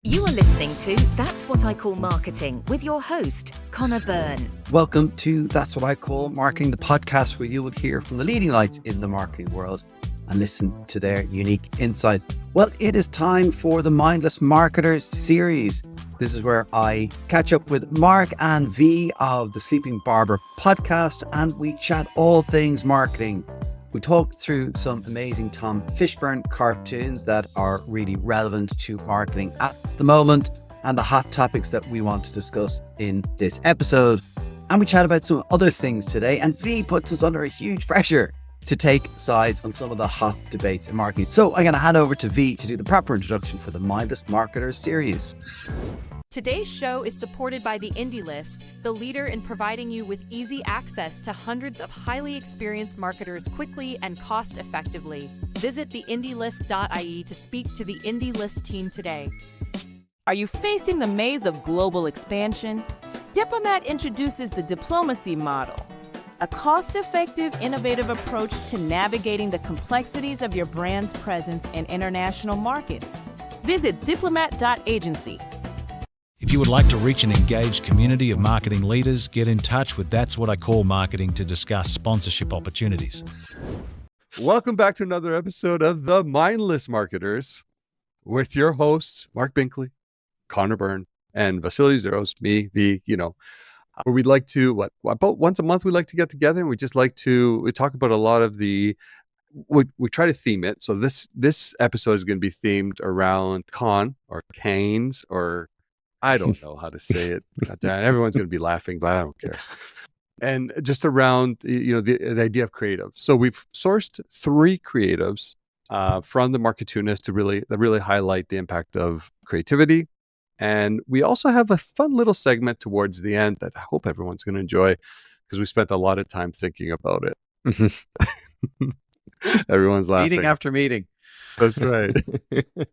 You are listening to That's What I Call Marketing with your host, Conor Byrne. Welcome to That's What I Call Marketing, the podcast where you will hear from the leading lights in the marketing world and listen to their unique insights. Well, it is time for the Mindless Marketer Series. This is where I catch up with Marc and V of the Sleeping Barber Podcast, and we chat all things marketing. We talk through some amazing Tom Fishburne cartoons that are really relevant to marketing at the moment and the hot topics that we want to discuss in this episode. And we chat about some other things today, and V puts us under a huge pressure to take sides on some of the hot debates in marketing. So I'm going to hand over to V to do the proper introduction for the Mindless Marketer Series. Today's show is supported by the Indie List, the leader in providing you with easy access to hundreds of highly experienced marketers quickly and cost effectively. Visit theindielist.ie to speak to the Indie List team today. Are you facing the maze of global expansion? Diplomat introduces the diplomacy model, a cost-effective, innovative approach to navigating the complexities of your brand's presence in international markets. Visit diplomat.agency. If you would like to reach an engaged community of marketing leaders, get in touch with That's What I Call Marketing to discuss sponsorship opportunities. Welcome back to another episode of the Mindless Marketers with your hosts, Marc Binkley, Conor Byrne, and Vassilis Douros, me, V, where we'd like to, about once a month, we like to get together and we talk about a lot of we try to theme it. So this episode is going to be themed around canes, or I don't know how to say it. Everyone's going to be laughing, but I don't care. And just around, the idea of creative. So we've sourced 3 creatives from the Marketoonist that really highlight the impact of creativity. And we also have a fun little segment towards the end that I hope everyone's going to enjoy because we spent a lot of time thinking about it. Everyone's laughing. Meeting after meeting. That's right.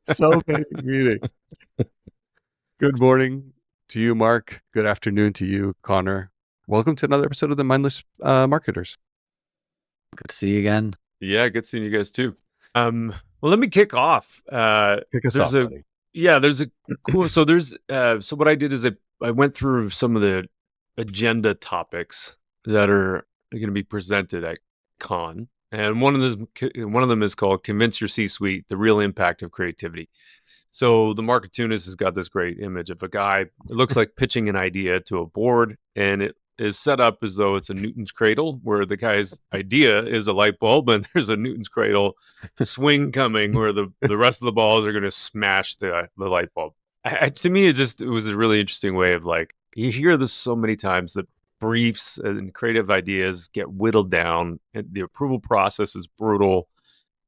So many meetings. Good morning to you, Marc. Good afternoon to you, Conor. Welcome to another episode of the Mindless Marketers. Good to see you again. Yeah, good seeing you guys too. Well, let me kick off. Kick us off, buddy. There's a cool. So what I did is I went through some of the agenda topics that are going to be presented at Con, and one of them is called "Convince Your C-Suite: The Real Impact of Creativity." So the Marketoonist has got this great image of a guy. It looks like pitching an idea to a board, and it is set up as though it's a Newton's cradle, where the guy's idea is a light bulb, and there's a Newton's cradle swing coming, where the rest of the balls are going to smash the light bulb. To me, it was a really interesting way of you hear this so many times that briefs and creative ideas get whittled down, and the approval process is brutal.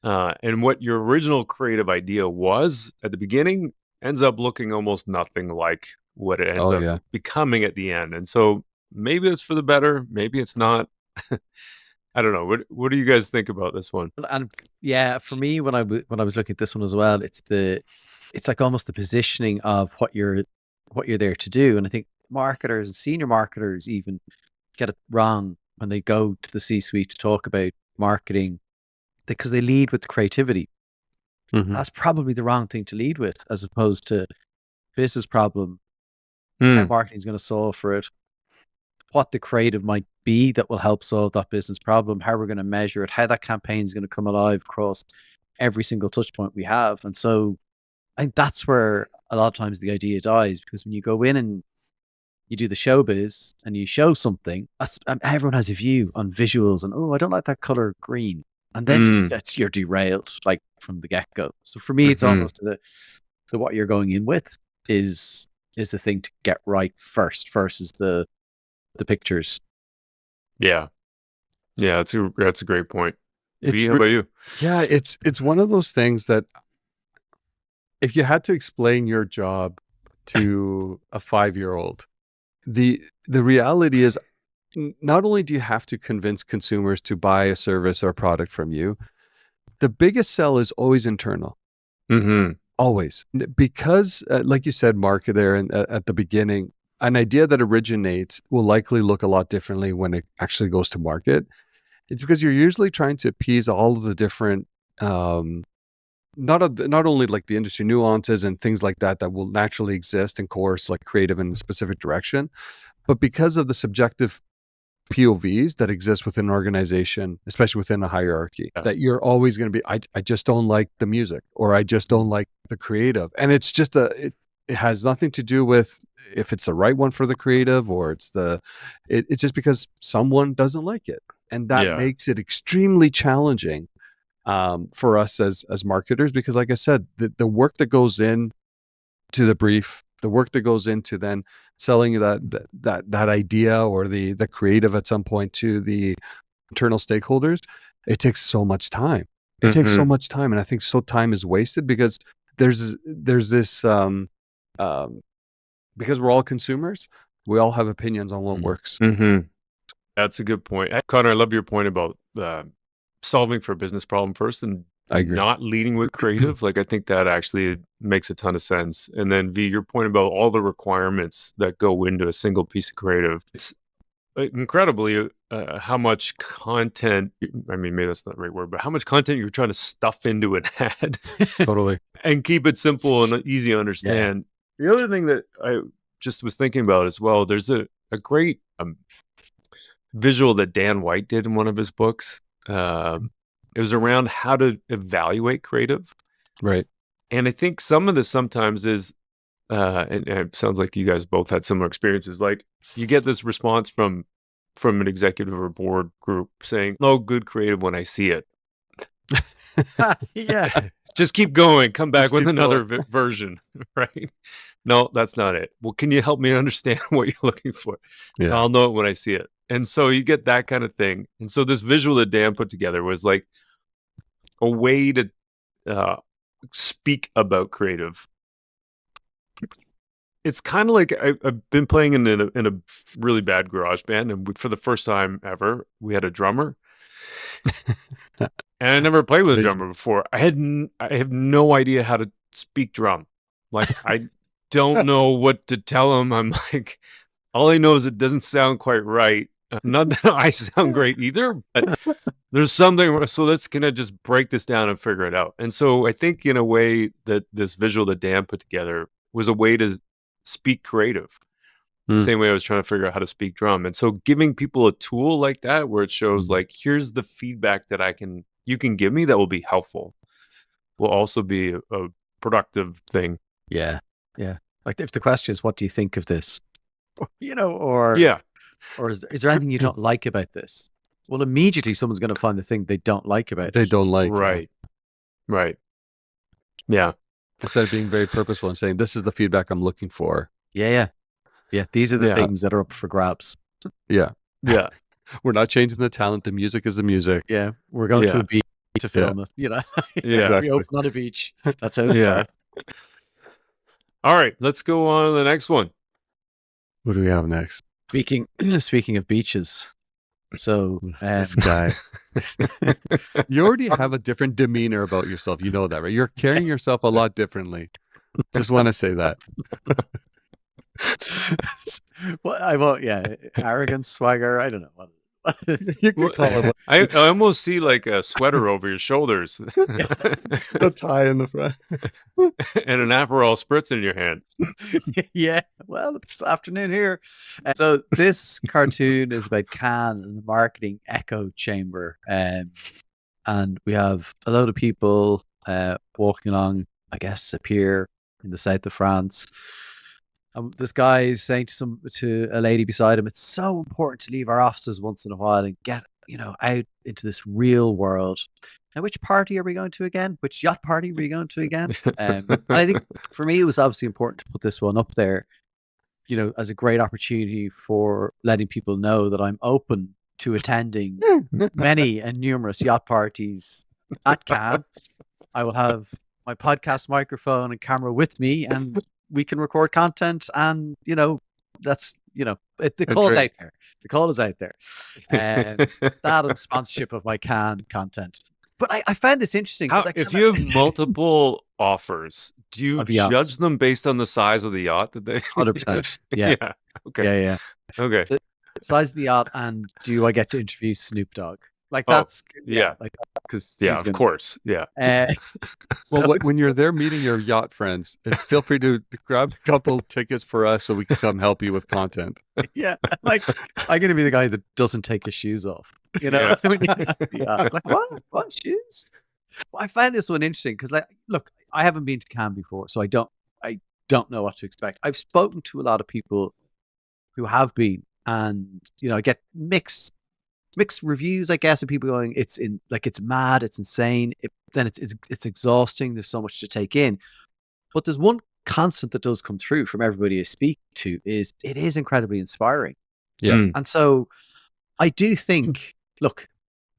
And what your original creative idea was at the beginning ends up looking almost nothing like what it ends up becoming at the end. And so maybe it's for the better, maybe it's not. I don't know. What do you guys think about this one? And yeah, for me, when I was looking at this one as well, it's like almost the positioning of what you're there to do. And I think marketers and senior marketers even get it wrong when they go to the C-suite to talk about marketing, because they lead with creativity. Mm-hmm. That's probably the wrong thing to lead with, as opposed to business problem, how marketing is going to solve for it, what the creative might be that will help solve that business problem, how we're going to measure it, how that campaign is going to come alive across every single touch point we have. And so I think that's where a lot of times the idea dies, because when you go in and you do the showbiz and you show something, everyone has a view on visuals and, I don't like that color green. And then you're derailed from the get-go. So for me, it's almost the what you're going in with is the thing to get right first versus the pictures. Yeah, that's a great point. V, how about you? Yeah, it's one of those things that if you had to explain your job to a 5-year-old, the reality is, not only do you have to convince consumers to buy a service or product from you, the biggest sell is always internal. Mm-hmm. Always. Because, like you said, Marc, there at the beginning, an idea that originates will likely look a lot differently when it actually goes to market. It's because you're usually trying to appease all of the different not only like the industry nuances and things like that will naturally exist in course like creative in a specific direction, but because of the subjective POVs that exist within an organization, especially within a hierarchy, that you're always going to be, I just don't like the music, or I just don't like the creative. And it's just it has nothing to do with if it's the right one for the creative, or it's just because someone doesn't like it. And that makes it extremely challenging for us as marketers, because like I said, the work that goes in to the brief, the work that goes into then selling that idea or the creative at some point to the internal stakeholders, it takes so much time. It takes so much time, and I think time is wasted because there's this because we're all consumers, we all have opinions on what works. That's a good point, Conor. I love your point about solving for a business problem first and I agree. Not leading with creative. Like, I think that actually makes a ton of sense. And then V, your point about all the requirements that go into a single piece of creative. It's incredibly how much content, I mean, maybe that's not the right word, but how much content you're trying to stuff into an ad. Totally. And keep it simple and easy to understand. The other thing that I just was thinking about as well, there's a great visual that Dan White did in one of his books. It was around how to evaluate creative. Right. And I think some of this sometimes is, and it sounds like you guys both had similar experiences. Like, you get this response from an executive or board group saying, "No good creative when I see it." Just keep going. Come back with another version. Right? No, that's not it. Well, can you help me understand what you're looking for? Yeah. I'll know it when I see it. And so you get that kind of thing. And so this visual that Dan put together was like a way to speak about creative. It's kind of like I've been playing in a really bad garage band, and for the first time ever, we had a drummer. And I never played with a drummer before. I have no idea how to speak drum. Like, I don't know what to tell him. I'm like, all I know is it doesn't sound quite right. Not that I sound great either, but there's something. So let's kind of just break this down and figure it out. And so I think in a way that this visual that Dan put together was a way to speak creative. The same way I was trying to figure out how to speak drum. And so giving people a tool like that, where it shows like, here's the feedback that you can give me that will be helpful, will also be a productive thing. Yeah. Like, if the question is, what do you think of this? Or is there anything you don't like about this? Well, immediately someone's going to find the thing they don't like about it. They don't like. Right. Yeah. Instead of being very purposeful and saying, this is the feedback I'm looking for. Yeah. These are the things that are up for grabs. Yeah. We're not changing the talent. The music is the music. Yeah. We're going to a beach to film it. Exactly. We open on a beach. That's how it starts. All right. Let's go on to the next one. What do we have next? Speaking of beaches, so this guy, you already have a different demeanor about yourself. You know that, right? You're carrying yourself a lot differently. Just want to say that. Well, I won't. Yeah, arrogance, swagger. I don't know what. You could call it. I almost see like a sweater over your shoulders, the tie in the front, and an Aperol Spritz in your hand. Yeah, well, it's afternoon here. So this cartoon is about Cannes and the marketing echo chamber, and we have a load of people walking along, I guess, a pier in the south of France. This guy is saying to a lady beside him, it's so important to leave our offices once in a while and get out into this real world. Now, which party are we going to again? Which yacht party are we going to again? And I think for me, it was obviously important to put this one up there, as a great opportunity for letting people know that I'm open to attending many and numerous yacht parties at Cannes. I will have my podcast microphone and camera with me, and we can record content, and that's the call is out there. The call is out there. That and sponsorship of my Cannes content. But I found this interesting. If you have multiple offers, do you judge them based on the size of the yacht that they? 100%. Yeah. Okay. Yeah. Okay. The size of the yacht, and do I get to interview Snoop Dogg? Like Oh, that's yeah. like because Yeah, of course. Yeah. Well, So when you're there meeting your yacht friends, feel free to grab a couple tickets for us so we can come help you with content. yeah, like I'm gonna be the guy that doesn't take his shoes off. You know, yeah. Like what shoes? Well, I find this one interesting because, like, look, I haven't been to Cannes before, so I don't know what to expect. I've spoken to a lot of people who have been, and I get mixed reviews, I guess, of people going, it's mad, it's insane. Then it's exhausting. There's so much to take in. But there's one constant that does come through from everybody I speak to is it is incredibly inspiring. Yeah. And so I do think, look,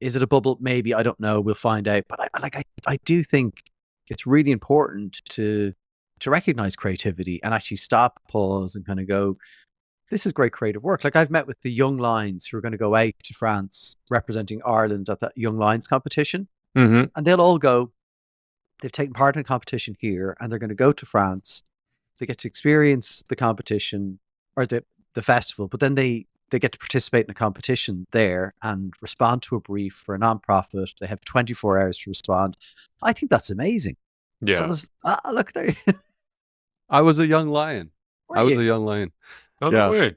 is it a bubble? Maybe, I don't know. We'll find out. But I do think it's really important to recognize creativity and actually stop, pause, and kind of go, this is great creative work. Like, I've met with the young lions who are going to go out to France representing Ireland at that young lions competition. Mm-hmm. And they'll all go, they've taken part in a competition here and they're going to go to France. They get to experience the competition or the festival, but then they get to participate in a competition there and respond to a brief for a nonprofit. They have 24 hours to respond. I think that's amazing. Yeah. So look there. I was a young lion. Were you? A young lion. Oh, no way.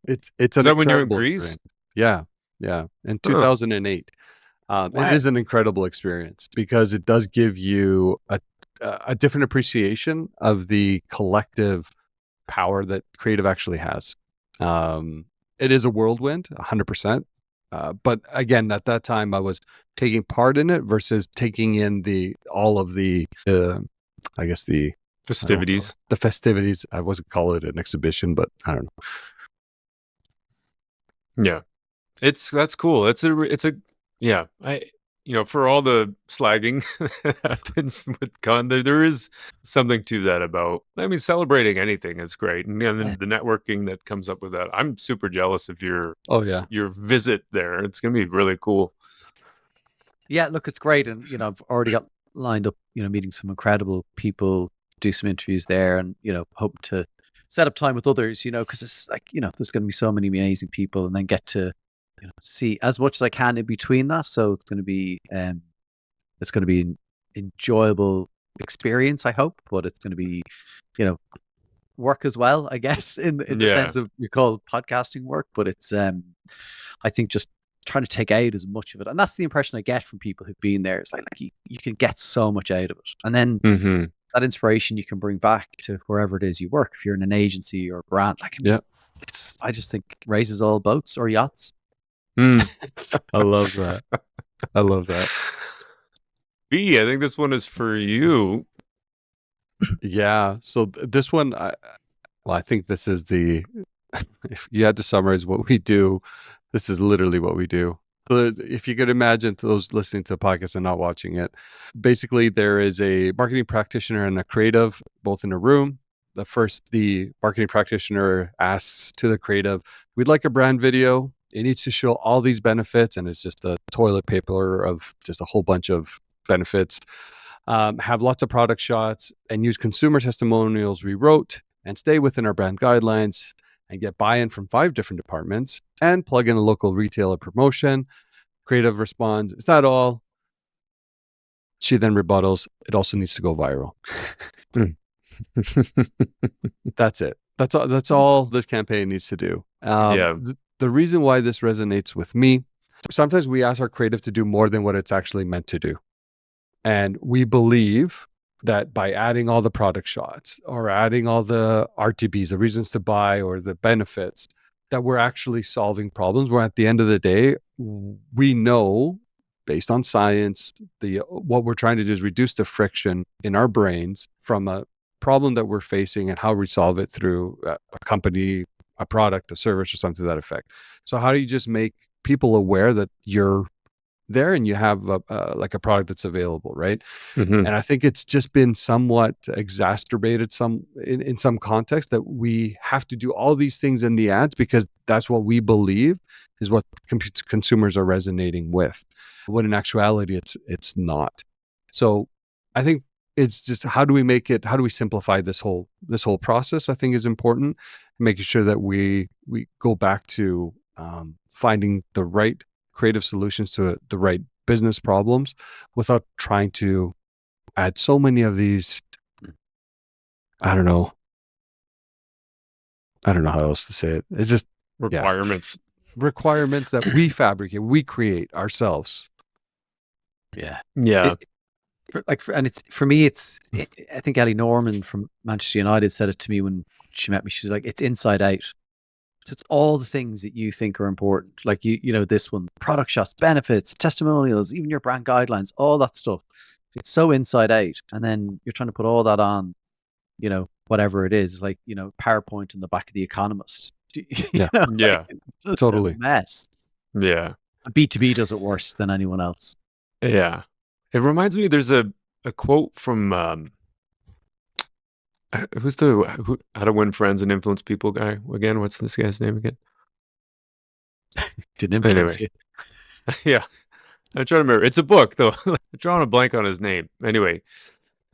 It's Is an that when you're in incredible Greece? experience. Yeah. In 2008. Wow. It is an incredible experience because it does give you a different appreciation of the collective power that creative actually has. It is a whirlwind, 100%. But again, at that time, I was taking part in it versus taking in all of the Festivities. The festivities. I wasn't call it an exhibition, but I don't know. Yeah. That's cool. For all the slagging that happens with con, there is something to that about, celebrating anything is great. And then the networking that comes up with that. I'm super jealous of your visit there. It's going to be really cool. Yeah, look, it's great. And, I've already got lined up, meeting some incredible people, do some interviews there and, hope to set up time with others, because it's like, there's going to be so many amazing people and then get to, see as much as I can in between that. So it's going to be an enjoyable experience, I hope, but it's going to be, work as well, I guess, in the sense of you call podcasting work, but it's, I think just trying to take out as much of it. And that's the impression I get from people who've been there. It's like you can get so much out of it. And then that inspiration you can bring back to wherever it is you work. If you're in an agency or a brand, I just think raises all boats or yachts. I love that. B, I think this one is for you. Yeah. So this one, I think this is if you had to summarize what we do, this is literally what we do. So if you could imagine, to those listening to the podcast and not watching it, basically there is a marketing practitioner and a creative both in a room. The marketing practitioner asks to the creative, we'd like a brand video. It needs to show all these benefits, and it's just a toilet paper of just a whole bunch of benefits. Have lots of product shots and use consumer testimonials we wrote and stay within our brand guidelines and get buy-in from 5 different departments and plug in a local retailer promotion. Creative responds, is that all? She then rebuttals, it also needs to go viral. That's it. That's all this campaign needs to do. The reason why this resonates with me, sometimes we ask our creative to do more than what it's actually meant to do. And we believe that by adding all the product shots or adding all the RTBs, the reasons to buy or the benefits, that we're actually solving problems. Where at the end of the day, we know based on science, what we're trying to do is reduce the friction in our brains from a problem that we're facing and how we solve it through a company, a product, a service, or something to that effect. So how do you just make people aware that you're there and you have like a product that's available, right? And I think it's just been somewhat exacerbated in some context that we have to do all these things in the ads because that's what we believe is what consumers are resonating with, when in actuality it's not. So I think it's just how do we simplify this whole process, I think is important, making sure that we go back to finding the right creative solutions to the right business problems without trying to add so many of these, I don't know how else to say it. It's just requirements that we fabricate, we create ourselves. Yeah. It, For me, I think Ellie Norman from Manchester United said it to me when she met me. She's like, it's inside out. So it's all the things that you think are important. Like this one, product shots, benefits, testimonials, even your brand guidelines, all that stuff. It's so inside out. And then you're trying to put all that on, whatever it is, like, PowerPoint in the back of The Economist. Totally a mess. Yeah. And B2B does it worse than anyone else. Yeah. It reminds me, there's a quote from who's the How to Win Friends and Influence People guy again? What's this guy's name again? Didn't influence you. Yeah. I'm trying to remember. It's a book though. I'm drawing a blank on his name. Anyway,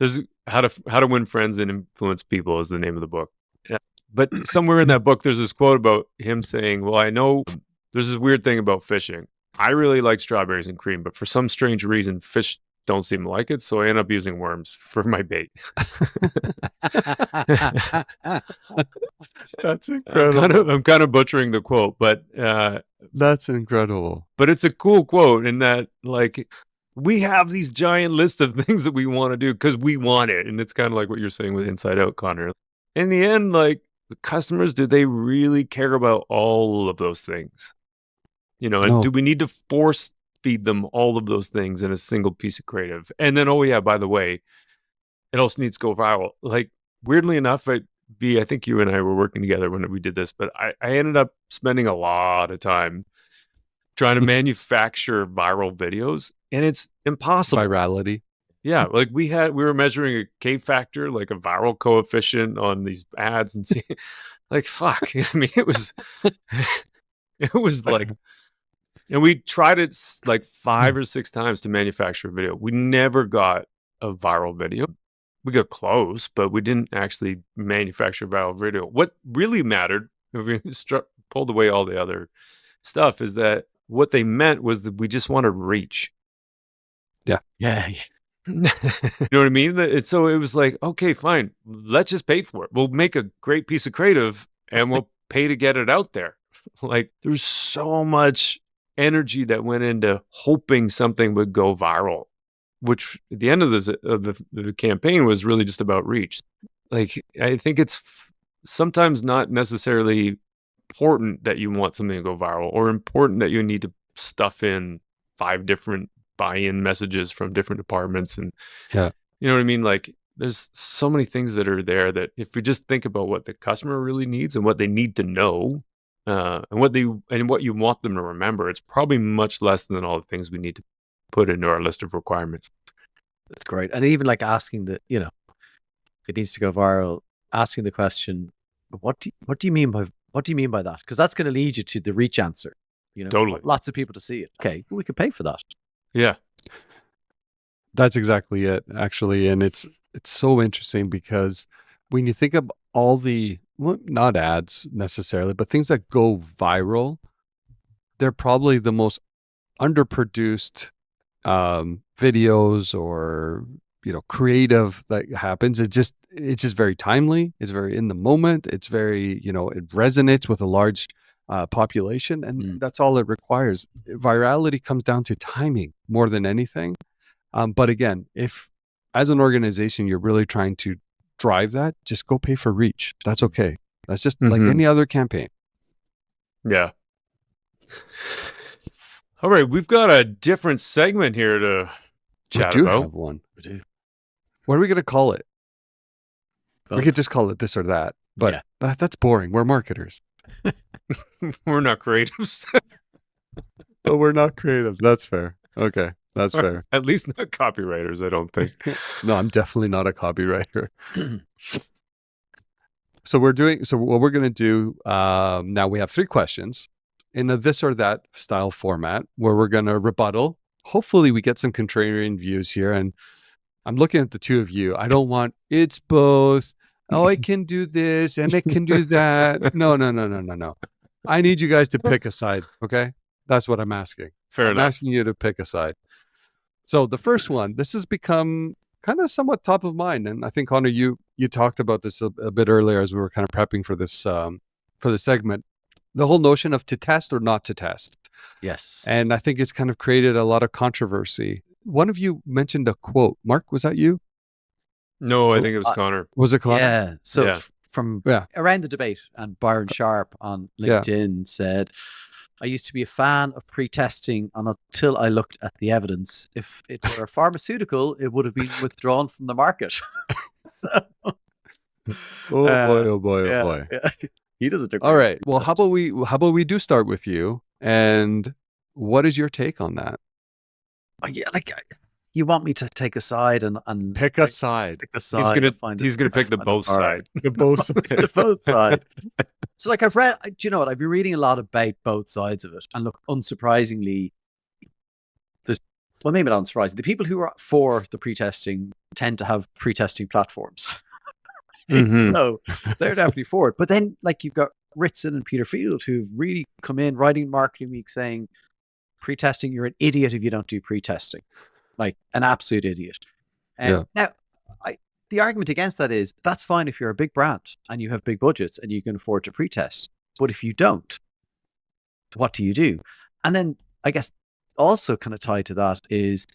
there's How to Win Friends and Influence People is the name of the book. Yeah. But somewhere in that book, there's this quote about him saying, well, I know there's this weird thing about fishing. I really like strawberries and cream, but for some strange reason, fish don't seem to like it, so I end up using worms for my bait. That's incredible. I'm kind of butchering the quote, but that's incredible. But it's a cool quote in that, like, we have these giant lists of things that we want to do because we want it, and it's kind of like what you're saying with Inside Out, Conor. In the end, like, the customers, do they really care about all of those things? And No. do we need to force feed them all of those things in a single piece of creative? And then, oh yeah, by the way, it also needs to go viral. Like, weirdly enough, I think you and I were working together when we did this, but I ended up spending a lot of time trying to manufacture viral videos, and it's impossible. Virality. Yeah, like we were measuring a K factor, like a viral coefficient on these ads, and see, like, fuck. I mean, it was like, and we tried it like 5 or 6 times to manufacture a video. We never got a viral video. We got close, but we didn't actually manufacture a viral video. What really mattered, if we pulled away all the other stuff, is that what they meant was that we just wanted reach. Yeah. You know what I mean? So it was like, okay, fine, let's just pay for it. We'll make a great piece of creative and we'll pay to get it out there. Like, there's so much energy that went into hoping something would go viral, which at the end of the campaign was really just about reach. Like, I think it's sometimes not necessarily important that you want something to go viral, or important that you need to stuff in 5 different buy-in messages from different departments. And yeah, you know what I mean? Like, there's so many things that are there that if we just think about what the customer really needs and what they need to know, and what you want them to remember, it's probably much less than all the things we need to put into our list of requirements. That's great. And even like asking it needs to go viral, asking the question, what do you mean by that? Because that's going to lead you to the reach answer. Totally. Lots of people to see it. Okay, well, we could pay for that. Yeah. That's exactly it, actually. And it's so interesting because when you think of all the, well, not ads necessarily, but things that go viral, they're probably the most underproduced videos or creative that happens. It's just very timely. It's very in the moment. It's very it resonates with a large population, and that's all it requires. Virality comes down to timing more than anything. But again, if as an organization you're really trying to drive that, just go pay for reach. That's okay. That's just like any other campaign. Yeah. All right, we've got a different segment here to chat we do about. Have one. We do. What are we going to call it? Both. We could just call it this or that, but that's boring. We're marketers. We're not creatives. But we're not creative. That's fair. Okay, that's fair. At least not copywriters, I don't think. No, I'm definitely not a copywriter. So what we're going to do now, we have 3 questions in a this or that style format where we're going to rebuttal. Hopefully we get some contrarian views here. And I'm looking at the two of you. I don't want it's both. Oh, it can do this and it can do that. No. I need you guys to pick a side. Okay. That's what I'm asking. Fair I'm enough. asking you to pick a side. So the first one, this has become kind of somewhat top of mind, and I think Conor, you talked about this a bit earlier as we were kind of prepping for this segment. The whole notion of to test or not to test. Yes. And I think it's kind of created a lot of controversy. One of you mentioned a quote. Mark, was that you? No, I think it was Conor. Was it Conor? Yeah. So Yeah. from Yeah. around the debate, and Byron Sharp on Yeah. LinkedIn said, I used to be a fan of pre-testing until I looked at the evidence. If it were a pharmaceutical, it would have been withdrawn from the market. So, Oh boy. yeah. He doesn't agree. All right. Well, how about we do start with you? And what is your take on that? Oh, yeah, like you want me to take a side and Pick a side. pick a side. He's gonna pick the both side. The both. The both side. So, like, I've read. Do you know what? I've been reading a lot about both sides of it, and look, unsurprisingly, maybe not unsurprisingly, the people who are for the pre-testing tend to have pre-testing platforms. Mhm. So they're definitely for it. But then, like, you've got Ritson and Peter Field who've really come in writing Marketing Week saying, pre-testing, you're an idiot if you don't do pre-testing. Like, an absolute idiot. Now, the argument against that is, that's fine if you're a big brand and you have big budgets and you can afford to pre-test. But if you don't, what do you do? And then, I guess, also kind of tied to that is,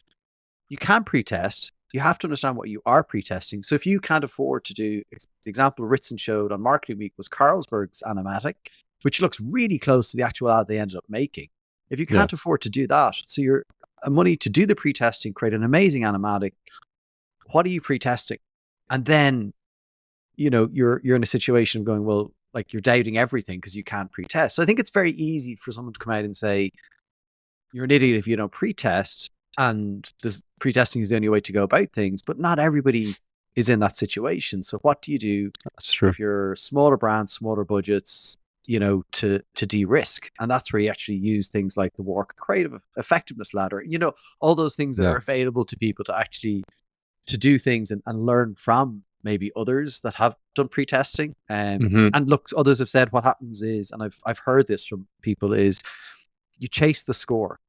you can pre-test. You have to understand what you are pre-testing. So if you can't afford to do, the example Ritson showed on Marketing Week was Carlsberg's animatic, which looks really close to the actual ad they ended up making. If you can't afford to do that, so you're money to do the pre-testing, create an amazing animatic, what are you pre-testing? And then, you're in a situation of going, well, like, you're doubting everything because you can't pre-test. So I think it's very easy for someone to come out and say, you're an idiot if you don't pre-test, and this pre-testing is the only way to go about things. But not everybody is in that situation. So what do you do? That's true. If you're smaller brands, smaller budgets, to de-risk? And that's where you actually use things like the WARC Creative Effectiveness Ladder, all those things that are available to people to actually to do things and learn from maybe others that have done pre-testing. And look, others have said what happens is, and I've heard this from people, is you chase the score.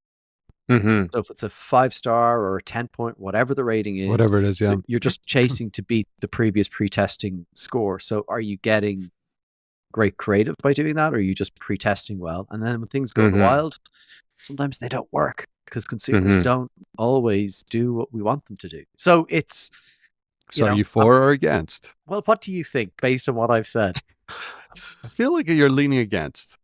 So if it's a 5-star or a 10-point, whatever the rating is, Whatever it is, you're just chasing to beat the previous pre-testing score. So are you getting great creative by doing that, or are you just pre-testing well? And then when things go wild, sometimes they don't work because consumers don't always do what we want them to do. So it's... So are you for or against? Well, what do you think based on what I've said? I feel like you're leaning against.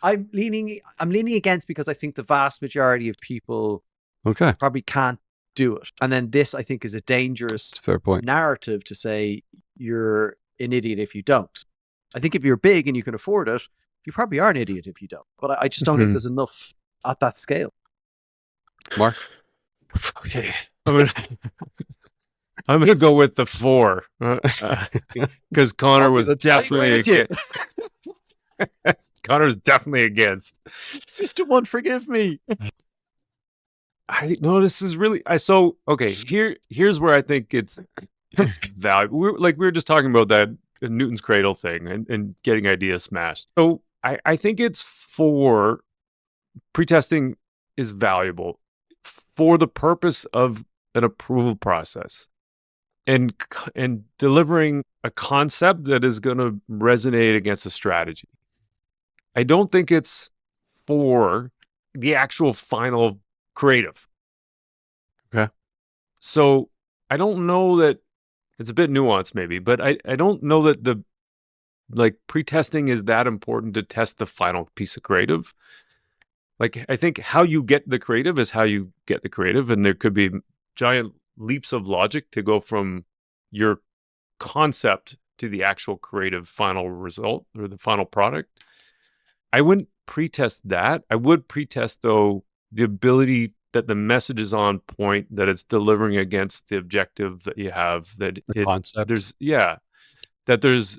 I'm leaning against because I think the vast majority of people probably can't do it. And then this, I think, is a dangerous fair point narrative to say you're an idiot if you don't. I think if you're big and you can afford it, you probably are an idiot if you don't. But I just don't think there's enough at that scale. Mark? Okay. I'm gonna go with the 4 because Conor was definitely Conor's definitely against. System 1, forgive me. This is really here's where I think it's valuable. We were just talking about that Newton's cradle thing and getting ideas smashed. So I think it's for pre-testing is valuable for the purpose of an approval process and delivering a concept that is going to resonate against a strategy. I don't think it's for the actual final creative. Okay. So I don't know that it's a bit nuanced maybe, but I don't know that the pre-testing is that important to test the final piece of creative. Like, I think how you get the creative is how you get the creative, and there could be giant leaps of logic to go from your concept to the actual creative final result or the final product. I wouldn't pre-test that. I would pre-test, though, the ability that the message is on point, that it's delivering against the objective that you have, that concept. That there's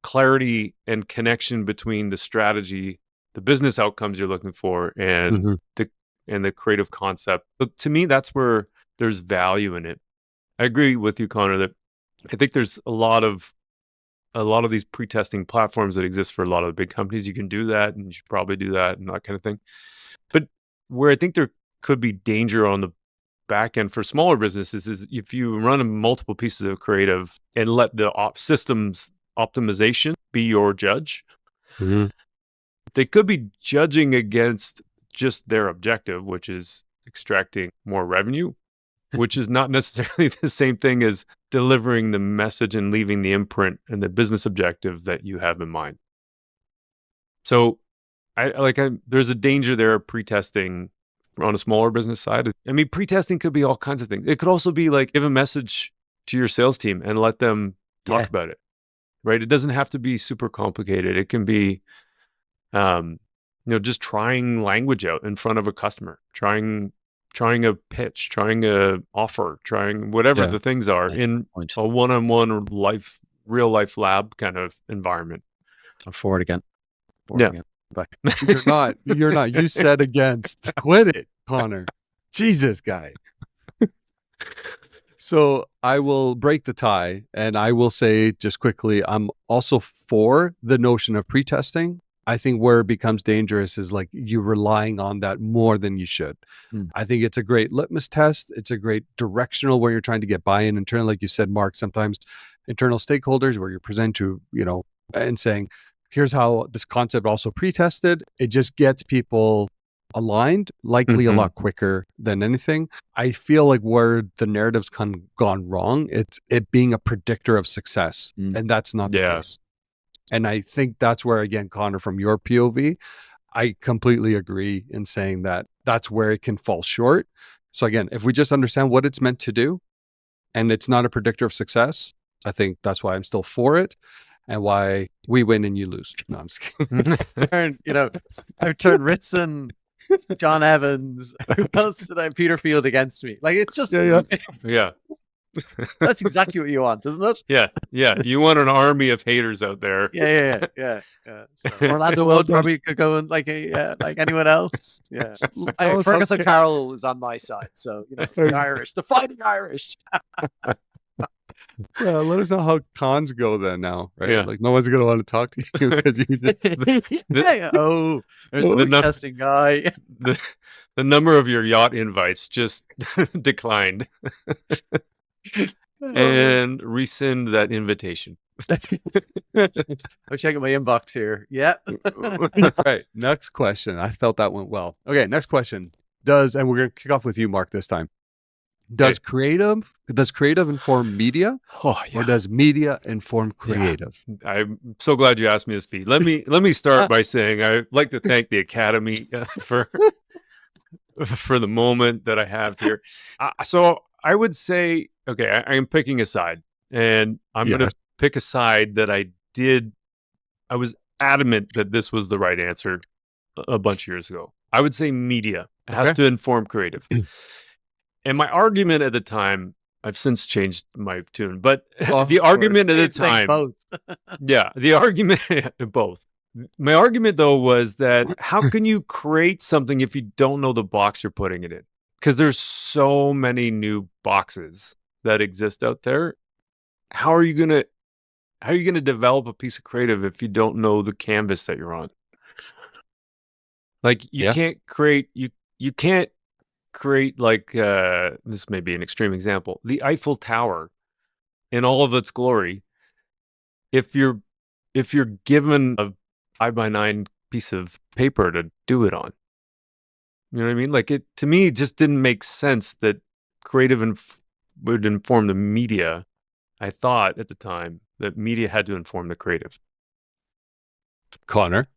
clarity and connection between the strategy, the business outcomes you're looking for, and the creative concept. But to me, that's where there's value in it. I agree with you, Conor, that I think there's a lot of these pre-testing platforms that exist for a lot of the big companies. You can do that, and you should probably do that, and that kind of thing. But where I think there could be danger on the back end for smaller businesses is if you run multiple pieces of creative and let the systems optimization be your judge, they could be judging against just their objective, which is extracting more revenue, which is not necessarily the same thing as delivering the message and leaving the imprint and the business objective that you have in mind. So there's a danger there of pre-testing on a smaller business side. I mean, pre-testing could be all kinds of things. It could also be like give a message to your sales team and let them talk about it, right? It doesn't have to be super complicated. It can be, just trying language out in front of a customer, trying a pitch, trying a offer, trying whatever the things are in a one-on-one real life lab kind of environment. I'm forward again. Back. You're not. You said against. Quit it, Conor. Jesus, guy. So I will break the tie and I will say just quickly, I'm also for the notion of pre-testing. I think where it becomes dangerous is like you relying on that more than you should. I think it's a great litmus test. It's a great directional where you're trying to get buy-in internally. Like you said, Mark, sometimes internal stakeholders where you're presenting to, and saying, here's how this concept also pre-tested. It just gets people aligned, likely a lot quicker than anything. I feel like where the narrative's gone wrong, it's it being a predictor of success. And that's not the case. And I think that's where, again, Conor, from your POV, I completely agree in saying that that's where it can fall short. So again, if we just understand what it's meant to do and it's not a predictor of success, I think that's why I'm still for it. And why we win and you lose. No, I'm just kidding. I've turned Ritson, John Evans, who else did I? Peter Field against me. Like it's just Yeah. That's exactly what you want, isn't it? Yeah. You want an army of haters out there. Yeah. So Orlando World probably could go in like anyone else. Yeah. Fergus O'Carroll is on my side, so the Irish, the Fighting Irish. Yeah, let us know how cons go then now, right? Yeah. Like no one's gonna want to talk to you because you there's the interesting guy. The number of your yacht invites just declined. And rescind that invitation. I'm checking my inbox here. Yeah. Right. Next question. I felt that went well. Okay, next question. And we're gonna kick off with you, Mark, this time. Does creative inform media, or does media inform creative? Yeah. I'm so glad you asked me this, Pete. Let me start by saying I'd like to thank the Academy for the moment that I have here. So I would say, okay, I am picking a side, and I'm going to pick a side that I was adamant that this was the right answer a bunch of years ago. I would say media has to inform creative. And my argument at the time, I've since changed my tune, but the argument at the time, both. The argument, both. My argument though was that how can you create something if you don't know the box you're putting it in? Because there's so many new boxes that exist out there. How are you gonna develop a piece of creative if you don't know the canvas that you're on? Like you can't create you can't create like this may be an extreme example, the Eiffel Tower in all of its glory if you're given a 5x9 piece of paper to do it on. You know what I mean? Like it to me, it just didn't make sense that creative would inform the media. I thought at the time that media had to inform the creative. Conor,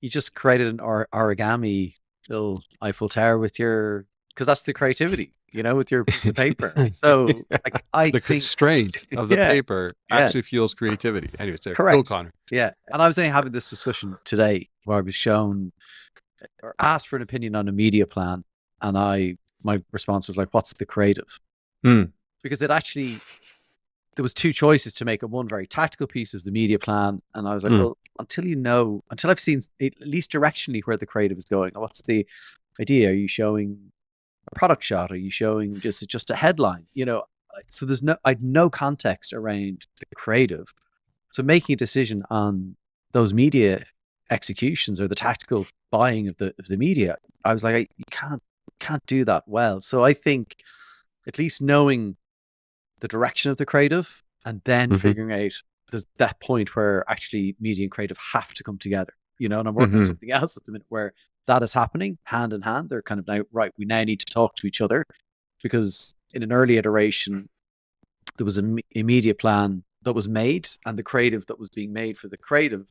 you just created an origami little Eiffel Tower with your, because that's the creativity, with your piece of paper. So like, I think constraint of the paper actually fuels creativity. Anyways, correct. Go, Conor. Yeah. And I was only having this discussion today where I was shown or asked for an opinion on a media plan. And my response was like, what's the creative? Because there was two choices to make, one very tactical piece of the media plan. And I was like, well, until I've seen at least directionally where the creative is going, what's the idea? Are you showing a product shot? Are you showing just a headline? So I had no context around the creative. So making a decision on those media executions or the tactical buying of the media, I was like, you can't do that well. So I think at least knowing the direction of the creative and then figuring out there's that point where actually media and creative have to come together, and I'm working on something else at the minute where that is happening hand in hand. They're kind of now, right, we now need to talk to each other, because in an early iteration, there was a media plan that was made, and the creative that was being made for the creative,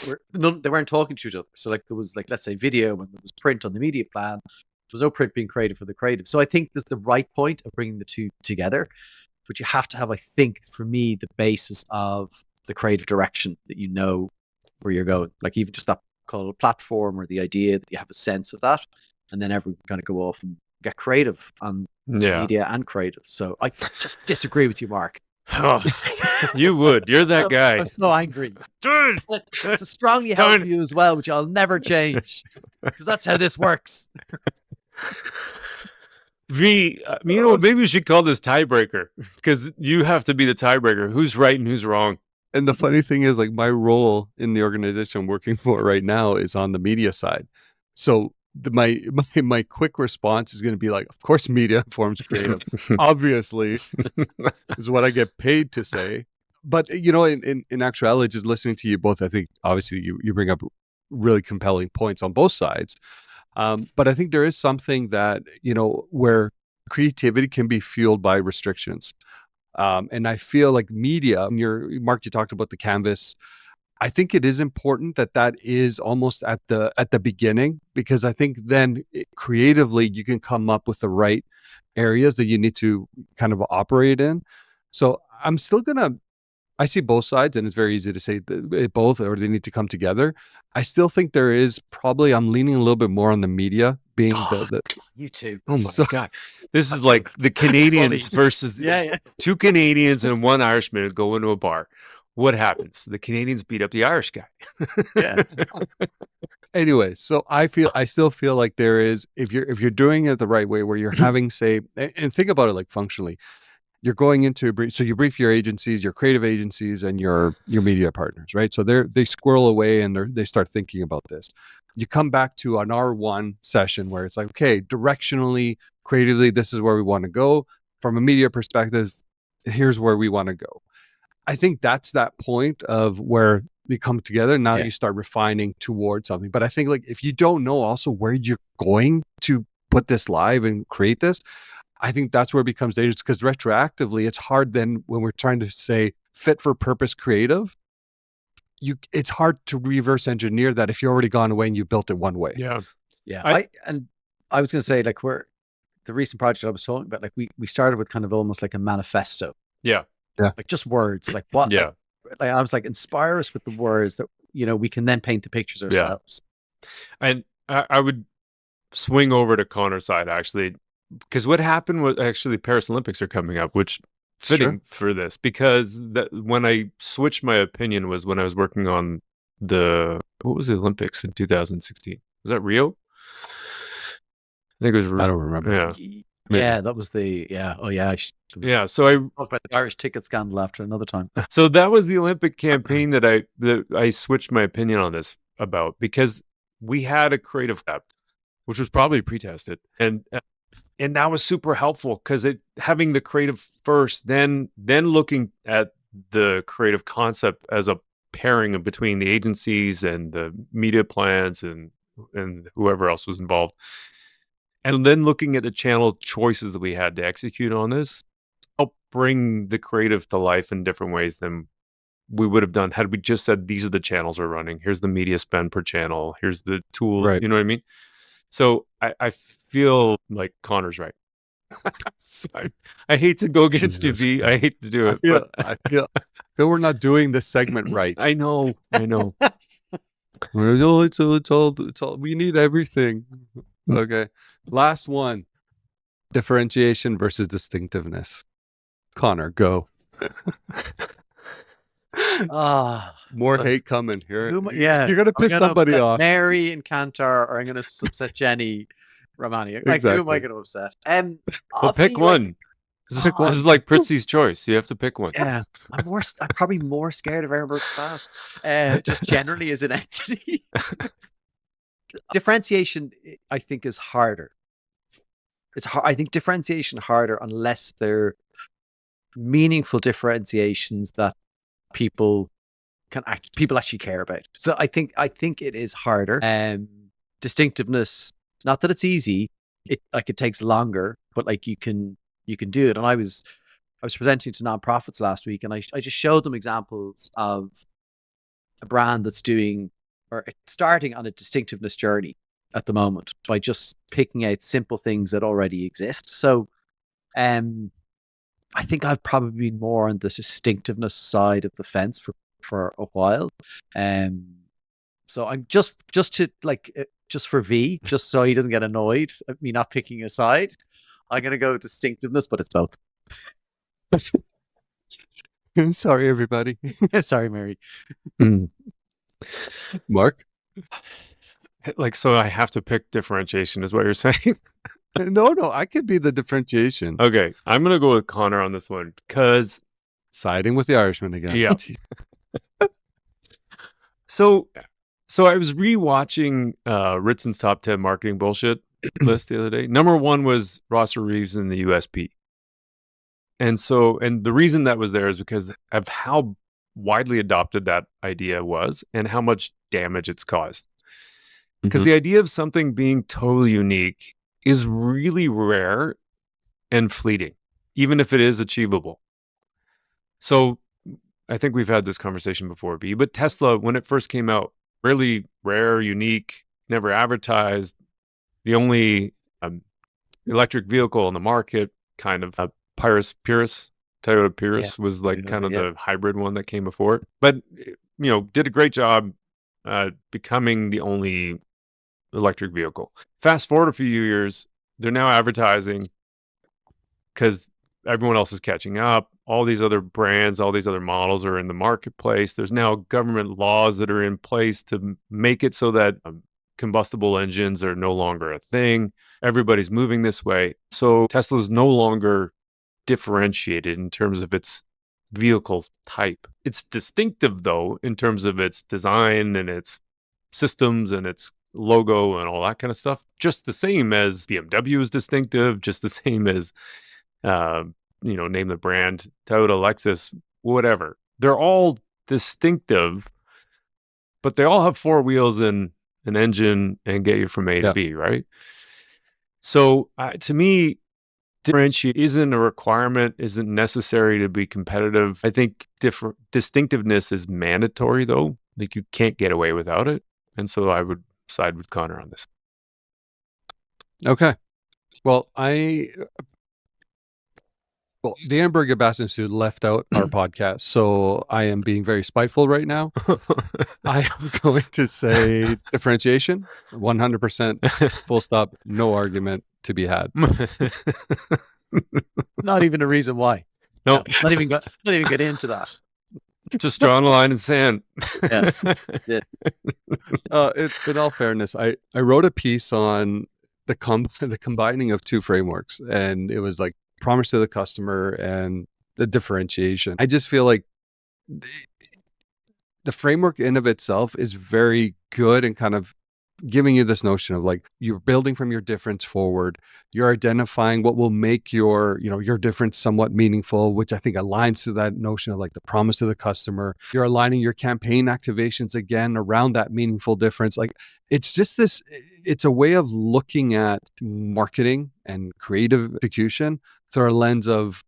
they weren't talking to each other. So like there was, like, let's say video, and there was print on the media plan. There was no print being created for the creative. So I think there's the right point of bringing the two together, but you have to have, I think, for me, the basis of the creative direction that you know where you're going. Like even just that call it platform, or the idea that you have a sense of that, and then everyone can kind of go off and get creative on media and creative. So I just disagree with you, Mark. Oh, you would. You're that guy. I'm so angry. Dude! It's a strongly held view as well, which I'll never change, because that's how this works. V, maybe we should call this tiebreaker, because you have to be the tiebreaker. Who's right and who's wrong? And the funny thing is, like, my role in the organization I'm working for right now is on the media side. So my quick response is going to be like, of course, media informs creative. Obviously, is what I get paid to say. But in actuality, just listening to you both, I think obviously you bring up really compelling points on both sides. But I think there is something that where creativity can be fueled by restrictions. And I feel like media, Mark, you talked about the canvas. I think it is important that is almost at the beginning, because I think then creatively you can come up with the right areas that you need to kind of operate in. So I'm still I see both sides, and it's very easy to say both, or they need to come together. I still think there is I'm leaning a little bit more on the media being the you too. Oh my God. This is like the Canadians versus two Canadians and one Irishman go into a bar. What happens? The Canadians beat up the Irish guy. Yeah. Anyway, so I still feel like there is, if you're doing it the right way, where you're having, say, and think about it like functionally, you're going into a brief, so you brief your agencies, your creative agencies, and your media partners, right? So they squirrel away and they start thinking about this. You come back to an R1 session where it's like, okay, directionally, creatively, this is where we want to go. From a media perspective, here's where we want to go. I think that's that point of where they come together. Now you start refining towards something. But I think, like, if you don't know also where you're going to put this live and create this, I think that's where it becomes dangerous, because retroactively, it's hard then when we're trying to say fit for purpose creative, it's hard to reverse engineer that if you've already gone away and you built it one way. Yeah. I was going to say, like, the recent project I was talking about, like we started with kind of almost like a manifesto. Yeah. Like just words, like what? Yeah. Like I was like, inspire us with the words that, we can then paint the pictures ourselves. Yeah. And I would swing over to Conor's side, actually, because what happened was actually Paris Olympics are coming up, which fitting for this, because when I switched my opinion was when I was working on what was the Olympics in 2016? Was that Rio? I think it was Rio. I don't remember. Yeah, that was the Oh yeah. So I talked about the Irish ticket scandal after another time. So that was the Olympic campaign that I switched my opinion on this about, because we had a creative app, which was probably pre-tested, and that was super helpful, because having the creative first, then looking at the creative concept as a pairing between the agencies and the media plans and whoever else was involved. And then looking at the channel choices that we had to execute on this, help bring the creative to life in different ways than we would have done had we just said, these are the channels we're running. Here's the media spend per channel. Here's the tool. Right. You know what I mean? So I feel like Conor's right. I hate to go against you, V. I hate to do it. I feel we're not doing this segment right. I know. It's all. We need everything. Okay. Last one. Differentiation versus distinctiveness. Conor, go. More hate coming here. You're gonna piss somebody off. Mary and Cantor, or I'm gonna upset Jenny Romani. Like, who am I gonna upset? Well, pick one. This is like Pritzy's choice. You have to pick one. Yeah, I'm probably more scared of Edinburgh Class, just generally as an entity. differentiation, I think, is harder. It's hard. I think differentiation harder unless they're meaningful differentiations that people actually care about. So I think it is harder. Distinctiveness, not that it's easy. It takes longer, but like you can do it. And I was presenting to nonprofits last week, and I just showed them examples of a brand that's doing or starting on a distinctiveness journey at the moment by just picking out simple things that already exist. So I think I've probably been more on the distinctiveness side of the fence for a while. So I'm just for V, just so he doesn't get annoyed at me not picking a side, I'm going to go distinctiveness, but it's both. Sorry, everybody. Sorry, Mary. Mark? Like, so I have to pick differentiation, is what you're saying? No, I could be the differentiation. Okay, I'm going to go with Conor on this one because... Siding with the Irishman again. Yeah. So I was rewatching Ritson's top 10 marketing bullshit list the other day. Number 1 was Rosser Reeves and the USP. And the reason that was there is because of how widely adopted that idea was and how much damage it's caused. Because the idea of something being totally unique is really rare and fleeting, even if it is achievable. So I think we've had this conversation before, B, but Tesla, when it first came out, really rare, unique, never advertised, the only electric vehicle on the market, kind of Toyota Prius was like kind of the hybrid one that came before it. But, did a great job becoming the only electric vehicle. Fast forward a few years, they're now advertising because everyone else is catching up. All these other brands, all these other models are in the marketplace. There's now government laws that are in place to make it so that combustible engines are no longer a thing. Everybody's moving this way. So Tesla's no longer differentiated in terms of its vehicle type. It's distinctive, though, in terms of its design and its systems and its logo and all that kind of stuff. Just the same as BMW is distinctive, just the same as name the brand, Toyota, Lexus, whatever. They're all distinctive, but they all have 4 wheels and an engine and get you from A to B, right? So to me, differentiate isn't a requirement, isn't necessary to be competitive. I think distinctiveness is mandatory, though. Like, you can't get away without it. And so I would side with Conor on this. Okay. Well, the Annenberg Ambassador Institute left out our podcast, so I am being very spiteful right now. I am going to say differentiation, 100%, full stop, no argument to be had. Not even a reason why. No. Not even get into that. Just drawing a line in sand. Yeah. In all fairness, I wrote a piece on the combining of 2 frameworks, and it was like promise to the customer and the differentiation. I just feel like the framework in of itself is very good and kind of giving you this notion of like, you're building from your difference forward. You're identifying what will make your difference somewhat meaningful, which I think aligns to that notion of like the promise to the customer. You're aligning your campaign activations again around that meaningful difference. Like, it's just it's a way of looking at marketing and creative execution through a lens of,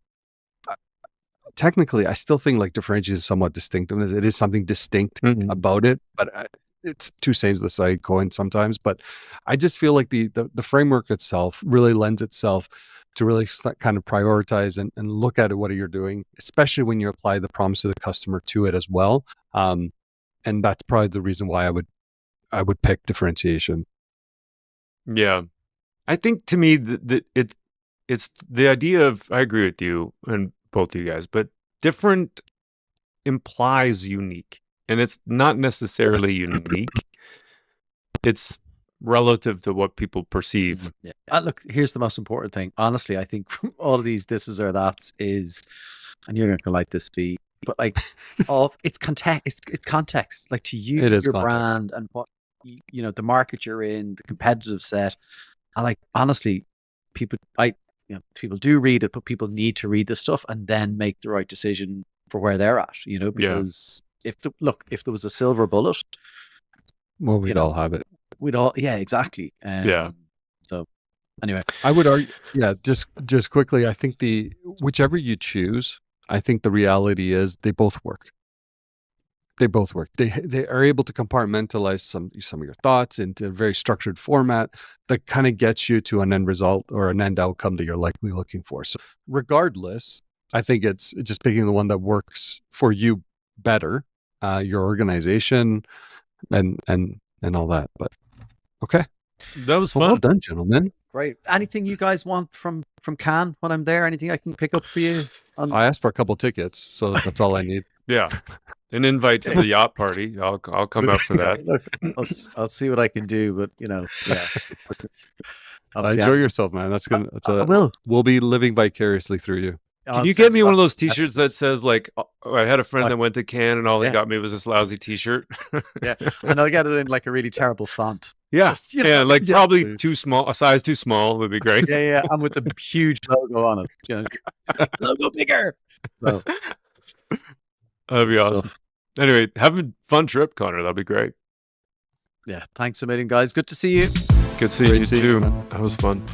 technically, I still think like differentiation is somewhat distinctive. It is something distinct about it, but it's 2 sides of the same coin sometimes. But I just feel like the framework itself really lends itself to really kind of prioritize and look at what you're doing, especially when you apply the promise of the customer to it as well. And that's probably the reason why I would pick differentiation. Yeah, I think to me it's the idea of, I agree with you and both of you guys, but different implies unique, and it's not necessarily unique. It's relative to what people perceive. Yeah. Look, here's the most important thing. Honestly, I think from all of these thises or that's is, and you're not gonna like this, B, but like it's context. It's context. Like, to you, it is your context. brand and what the market you're in, the competitive set. And like, honestly, people do read it, but people need to read this stuff and then make the right decision for where they're at, because if there was a silver bullet, well, we'd all have it. Exactly. So anyway, I would argue, just quickly, I think whichever you choose, I think the reality is they both work. They both work. They are able to compartmentalize some of your thoughts into a very structured format that kind of gets you to an end result or an end outcome that you're likely looking for. So regardless, I think it's just picking the one that works for you better, your organization and all that. But okay. That was fun. Well done, gentlemen. Great. Anything you guys want from Cannes when I'm there? Anything I can pick up for you? I asked for a couple tickets, so that's all I need. Yeah. An invite to the yacht party. I'll come out for that. Look, I'll see what I can do, but Enjoy yourself, man. I will. We'll be living vicariously through you. Can you get me one of those T-shirts that says like, I had a friend that went to Cannes and all he got me was this lousy T-shirt. Yeah, and I'll get it in like a really terrible font. Yeah, probably too small, a size too small would be great. Yeah, and with the huge logo on it. Logo bigger. So, that'd be awesome. Anyway, have a fun trip, Conor. That'd be great. Yeah, thanks a million, guys. Good to see you. Good seeing you too. That was fun.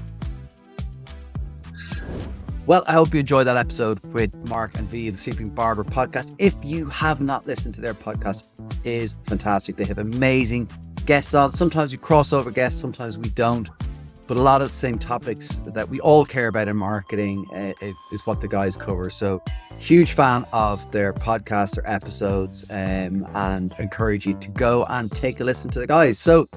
Well, I hope you enjoyed that episode with Marc and V, the Sleeping Barber Podcast. If you have not listened to their podcast, it is fantastic. They have amazing guests on. Sometimes we cross over guests, sometimes we don't. But a lot of the same topics that we all care about in marketing is what the guys cover. So huge fan of their podcast, their episodes, and encourage you to go and take a listen to the guys. So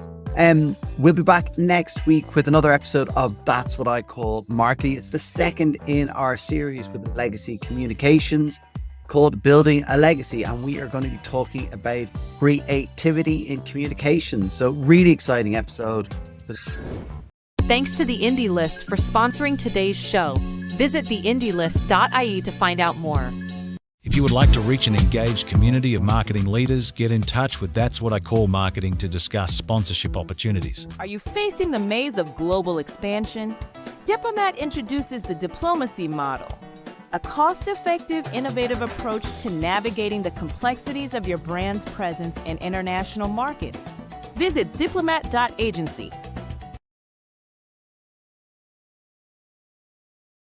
we'll be back next week with another episode of That's What I Call Marketing. It's the second in our series with Legacy Communications called Building a Legacy. And we are going to be talking about creativity in communications. So really exciting episode. Thanks to the Indie List for sponsoring today's show. Visit theindielist.ie to find out more. If you would like to reach an engaged community of marketing leaders, get in touch with That's What I Call Marketing to discuss sponsorship opportunities. Are you facing the maze of global expansion? Diplomat introduces the diplomacy model, a cost-effective, innovative approach to navigating the complexities of your brand's presence in international markets. Visit diplomat.agency